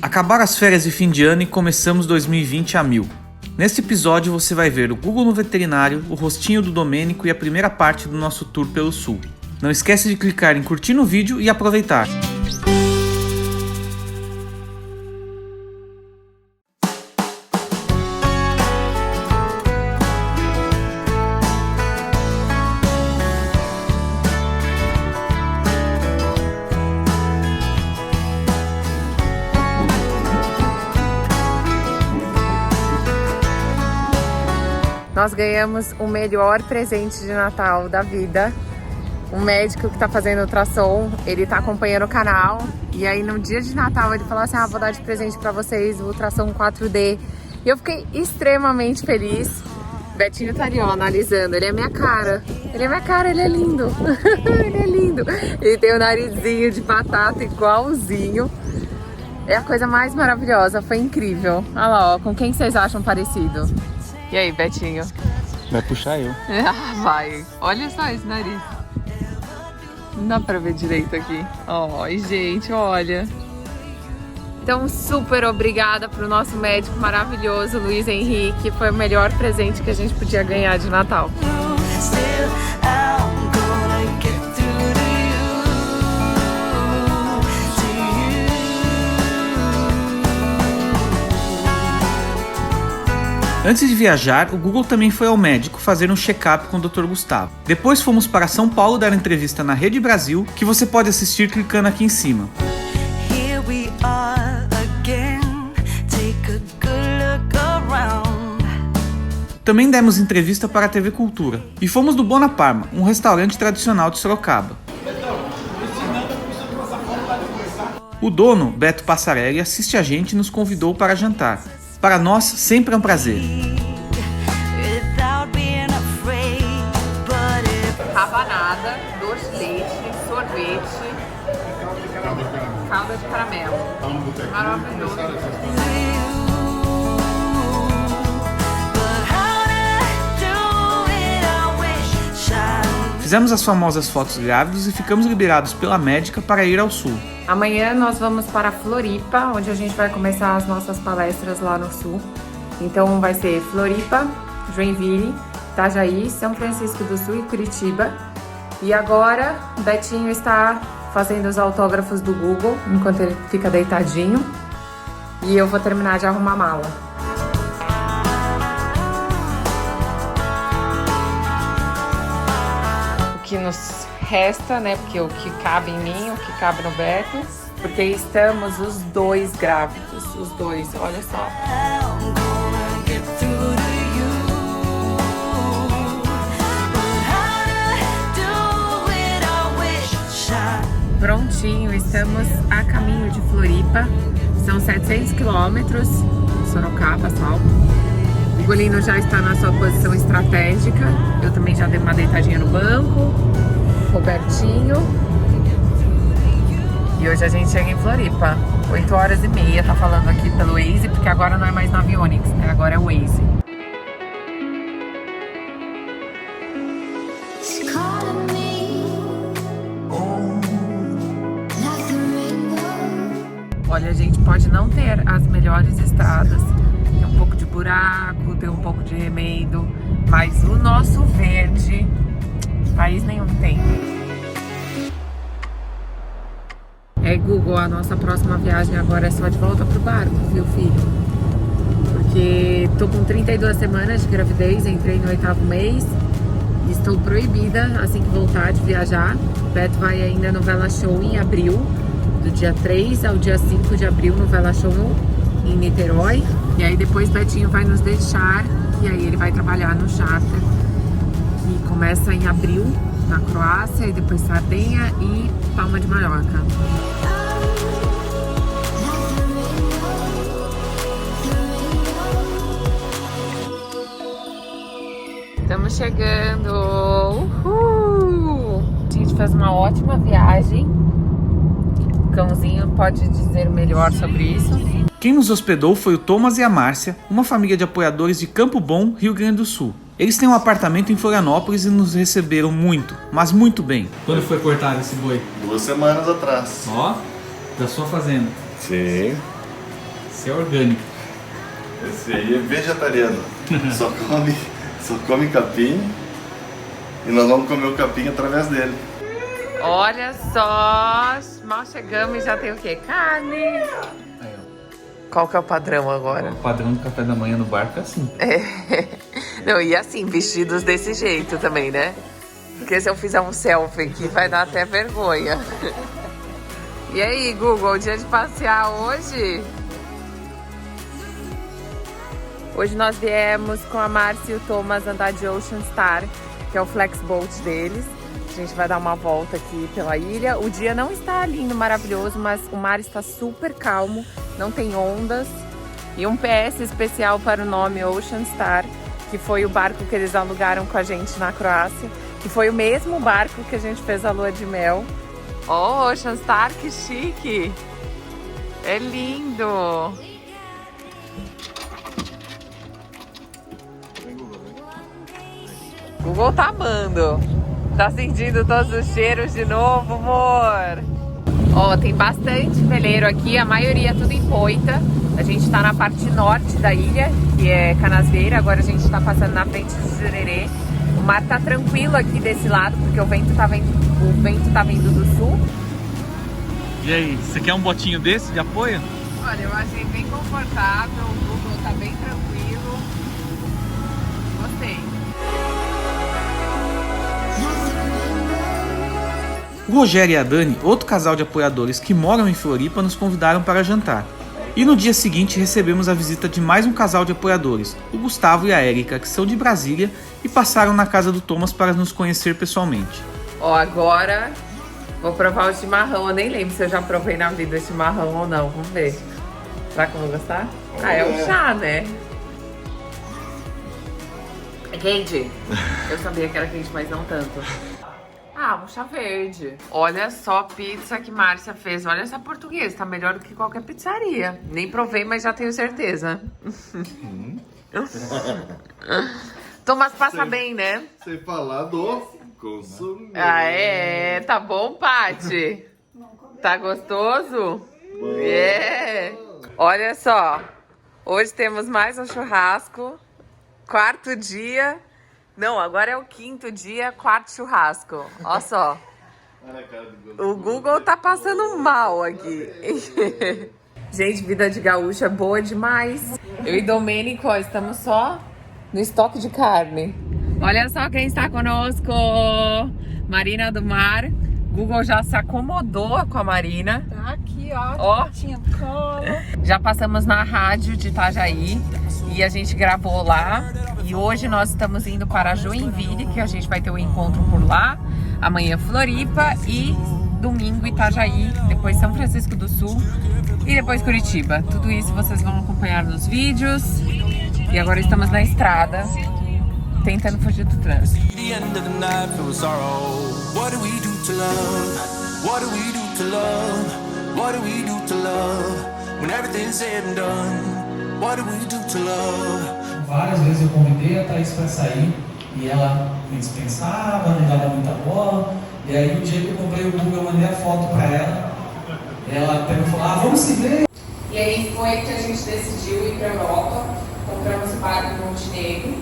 Acabaram as férias de fim de ano e começamos 2020 a mil. Neste episódio você vai ver o Google no veterinário, o rostinho do Domênico e a primeira parte do nosso tour pelo sul. Não esquece de clicar em curtir no vídeo e aproveitar. Nós ganhamos o melhor presente de Natal da vida. Um médico que tá fazendo ultrassom, ele tá acompanhando o canal. E aí no dia de Natal ele falou assim, vou dar de presente pra vocês o ultrassom 4D. E eu fiquei extremamente feliz. Betinho tá ali, ó, analisando. Ele é minha cara. Ele é minha cara, ele é lindo. Ele é lindo. Ele tem o narizinho de batata igualzinho. É a coisa mais maravilhosa, foi incrível. Olha lá, ó, com quem vocês acham parecido? E aí, Betinho? Vai puxar eu. Vai. Olha só esse nariz. Não dá pra ver direito aqui. Ai, gente, olha. Então, super obrigada pro nosso médico maravilhoso, Luiz Henrique. Foi o melhor presente que a gente podia ganhar de Natal. Antes de viajar, o Google também foi ao médico fazer um check-up com o Dr. Gustavo. Depois fomos para São Paulo dar entrevista na Rede Brasil, que você pode assistir clicando aqui em cima. Também demos entrevista para a TV Cultura. E fomos do Bona Parma, um restaurante tradicional de Sorocaba. O dono, Beto Passarelli, assiste a gente e nos convidou para jantar. Para nós, sempre é um prazer. Rabanada, doce de leite, sorvete, calda de caramelo. Maravilhoso. Fizemos as famosas fotos grávidos e ficamos liberados pela médica para ir ao sul. Amanhã nós vamos para Floripa, onde a gente vai começar as nossas palestras lá no sul. Então vai ser Floripa, Joinville, Itajaí, São Francisco do Sul e Curitiba. E agora o Betinho está fazendo os autógrafos do Google, enquanto ele fica deitadinho. E eu vou terminar de arrumar a mala. O que nos resta, né, porque o que cabe em mim, o que cabe no Beto, porque estamos os dois grávidos, os dois, olha só. Prontinho, estamos a caminho de Floripa, são 700 quilômetros, Sorocaba, Salto. O Golino já está na sua posição estratégica, eu também já dei uma deitadinha no banco, Robertinho. E hoje a gente chega em Floripa, 8h30, tá falando aqui pelo Waze, porque agora não é mais Navionics, né? Agora é o Waze. Olha, a gente pode não ter as melhores estradas, tem um pouco de buraco, tem um pouco de remendo, mas o nosso verde, país nenhum tem. Google, a nossa próxima viagem agora é só de volta pro barco, viu, filho? Porque tô com 32 semanas de gravidez, entrei no 8º mês e estou proibida, assim que voltar, de viajar. O Beto vai ainda no Vela Show em abril, do dia 3 ao dia 5 de abril no Vela Show em Niterói. E aí depois Betinho vai nos deixar e aí ele vai trabalhar no charter, que começa em abril na Croácia e depois Sardenha e Palma de Mallorca. Estamos chegando! Uhul! A gente fez uma ótima viagem. O cãozinho pode dizer melhor sobre isso. Quem nos hospedou foi o Thomas e a Márcia, uma família de apoiadores de Campo Bom, Rio Grande do Sul. Eles têm um apartamento em Florianópolis e nos receberam muito, mas muito bem. Quando foi cortado esse boi? 2 semanas atrás. Ó, da sua fazenda. Sim. Esse é orgânico. Esse aí é vegetariano. só come capim e nós vamos comer o capim através dele. Olha só, mal chegamos e já tem o quê? Carne. Aí, Qual que é o padrão ó. agora? O padrão do café da manhã no barco é assim. Não, e assim, vestidos desse jeito também, né? Porque se eu fizer um selfie aqui, vai dar até vergonha. E aí, Google, dia de passear hoje? Hoje nós viemos com a Márcia e o Thomas andar de Ocean Star, que é o flex boat deles. A gente vai dar uma volta aqui pela ilha. O dia não está lindo, maravilhoso, mas o mar está super calmo, não tem ondas. E um PS especial para o nome Ocean Star, que foi o barco que eles alugaram com a gente na Croácia, que foi o mesmo barco que a gente fez a lua de mel. Oh, Ocean Star, que chique! É lindo! Google tá amando. Tá sentindo todos os cheiros de novo, amor? Ó, tem bastante veleiro aqui, a maioria é tudo em poita. A gente tá na parte norte da ilha, que é Canasveira. Agora a gente tá passando na frente de Jurerê. O mar tá tranquilo aqui desse lado, porque o vento tá vindo do sul. E aí, você quer um botinho desse de apoio? Olha, eu achei bem confortável, o Google tá bem tranquilo. Gostei. O Rogério e a Dani, outro casal de apoiadores que moram em Floripa, nos convidaram para jantar. E no dia seguinte recebemos a visita de mais um casal de apoiadores, o Gustavo e a Érica, que são de Brasília e passaram na casa do Thomas para nos conhecer pessoalmente. Ó, agora vou provar o chimarrão. Eu nem lembro se eu já provei na vida chimarrão ou não. Vamos ver. Será que eu vou gostar? Ah, é um chá, né? É quente? Eu sabia que era quente, mas não tanto. Ah, um chá verde. Olha só a pizza que Márcia fez. Olha essa portuguesa, tá melhor do que qualquer pizzaria. Nem provei, mas já tenho certeza. Thomas passa bem, né? Sem falar do consumidor. Ah, é? Tá bom, Paty? Tá gostoso? É. Olha só. Hoje temos mais um churrasco. Quarto dia. Não, agora é o quinto dia, quarto churrasco. Olha só. O Google tá passando mal aqui. Gente, vida de gaúcho é boa demais. Eu e Domênico, ó, estamos só no estoque de carne. Olha só quem está conosco. Marina do Mar. Google já se acomodou com a Marina. Tá aqui, ó. Ó. Tinha cola. Já passamos na rádio de Itajaí e a gente gravou lá. E hoje nós estamos indo para Joinville, que a gente vai ter um encontro por lá. Amanhã Floripa e domingo Itajaí, depois São Francisco do Sul e depois Curitiba. Tudo isso vocês vão acompanhar nos vídeos. E agora estamos na estrada, tentando fugir do trânsito. Várias vezes eu convidei a Thaís para sair e ela me dispensava, não dava muita bola. E aí, no dia que eu comprei o Google, eu mandei a foto para ela. Ela pegou e falou: ah, vamos se ver. E aí foi que a gente decidiu ir para a Europa. Compramos o barco em Montenegro.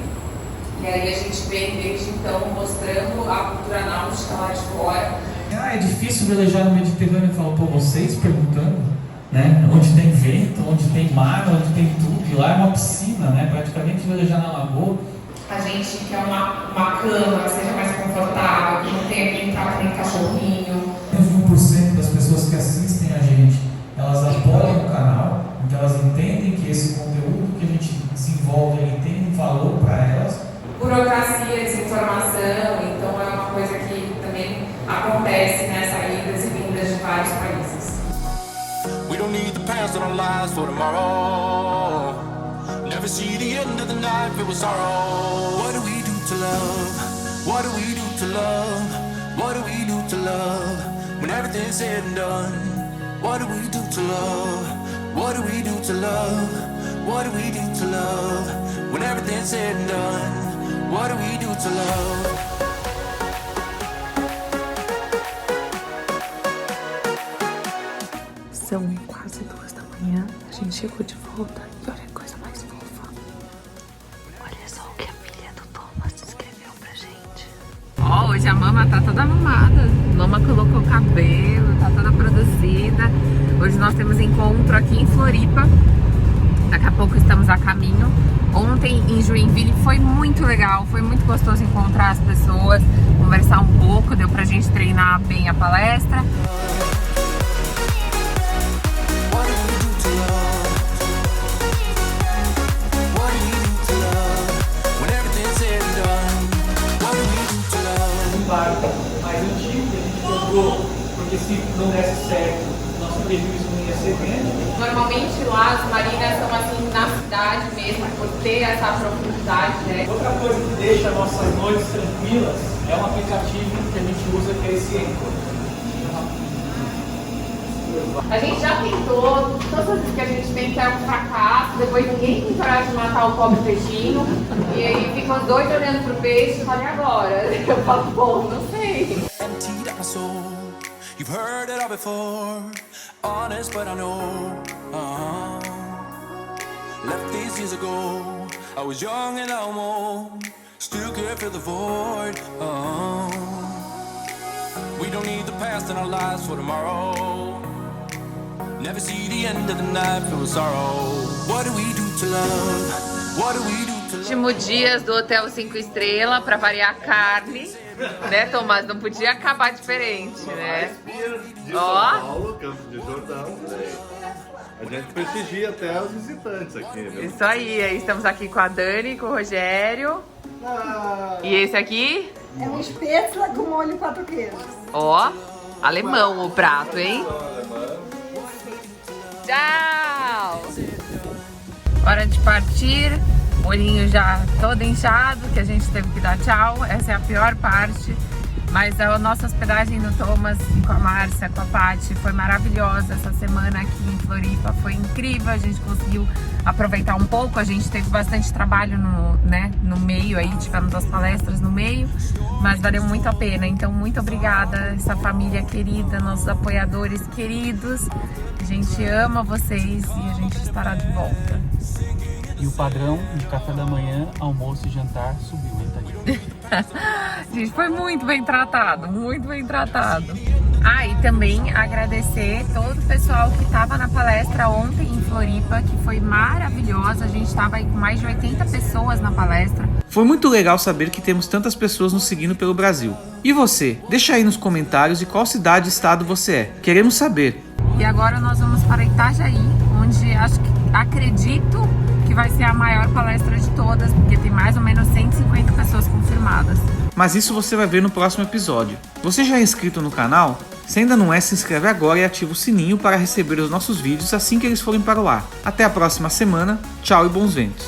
E aí a gente vem desde então mostrando a cultura náutica lá de fora. Ah, é difícil velejar no Mediterrâneo. Eu falo: pô, vocês perguntando, né? Onde tem vento, onde tem mar, onde tem tudo. E lá é uma piscina, né? Praticamente velejar na lagoa. A gente quer uma cama que seja mais confortável, que não tenha que entrar com cachorrinho. Menos de 1% das pessoas que assistem a gente, elas apoiam o canal, então elas entendem que esse conteúdo que a gente desenvolve ele tem um valor para elas. Burocracia, desinformação, então é uma coisa que também acontece nessa idas e vindas de vários países. We don't need the past in our lives for tomorrow. Never see the end of the night filled with sorrow. What do we do to love? What do we do to love? What do we do to love? When everything's said and done. What do we do to love? What do we do to love? What do we do to love? When everything's said and done. What do we do to love? São quase 2 da manhã, A gente chegou de volta e olha que coisa mais fofa. Olha só o que a filha do Thomas escreveu pra gente. Ó, hoje a mama tá toda arrumada. A mama colocou o cabelo, tá toda produzida. Hoje nós temos encontro aqui em Floripa. Daqui a pouco estamos a caminho. Ontem em Joinville foi muito legal, foi muito gostoso encontrar as pessoas, conversar um pouco, deu pra gente treinar bem a palestra. Um barco mais antigo que a gente comprou, porque se não desse certo, nosso prejuízo não ia ser grande. Normalmente lá as marinas são assim na cidade mesmo, por ter essa profundidade, né? Outra coisa que deixa nossas noites tranquilas é um aplicativo que a gente usa, que é esse Anchor. A gente já tentou, todas as vezes que a gente tenta é um fracasso, depois ninguém tem coragem de matar o pobre peixinho, e aí ficam os dois olhando pro peixe e falam, e agora? Eu falo, bom, não sei. Emptied out my soul. You've heard it all before. Honest, but I know. Left these years ago. I was young and I'm old. Still could fill the void. We don't need the past in our lives for tomorrow. Never see the end of the night filled with sorrow. What do we do to love? What do we do to love? Último dias do Hotel 5 Estrelas, pra variar a carne, né, Tomás? Não podia acabar diferente, né? De São Paulo, Campos de Jordão. A gente prestigia até os visitantes aqui, viu? Isso aí estamos aqui com a Dani, com o Rogério. E esse aqui? É um espeto com molho 4 queijos. Ó, alemão o prato, hein? Tchau! Hora de partir. Olhinho já todo inchado, que a gente teve que dar tchau. Essa é a pior parte. Mas a nossa hospedagem no Thomas, com a Márcia, com a Paty, foi maravilhosa. Essa semana aqui em Floripa foi incrível. A gente conseguiu aproveitar um pouco. A gente teve bastante trabalho no meio aí, tivemos as palestras no meio, mas valeu muito a pena. Então, muito obrigada, essa família querida, nossos apoiadores queridos. A gente ama vocês e a gente estará de volta. E o padrão de café da manhã, almoço e jantar subiu, hein, Thaís? A gente foi muito bem tratado, muito bem tratado. Ah, e também agradecer todo o pessoal que estava na palestra ontem em Floripa, que foi maravilhosa. A gente estava aí com mais de 80 pessoas na palestra. Foi muito legal saber que temos tantas pessoas nos seguindo pelo Brasil. E você? Deixa aí nos comentários de qual cidade e estado você é. Queremos saber. E agora nós vamos para Itajaí, onde acredito que vai ser a maior palestra de todas, porque tem mais ou menos 150 pessoas confirmadas. Mas isso você vai ver no próximo episódio. Você já é inscrito no canal? Se ainda não é, se inscreve agora e ativa o sininho para receber os nossos vídeos assim que eles forem para o ar. Até a próxima semana, tchau e bons ventos!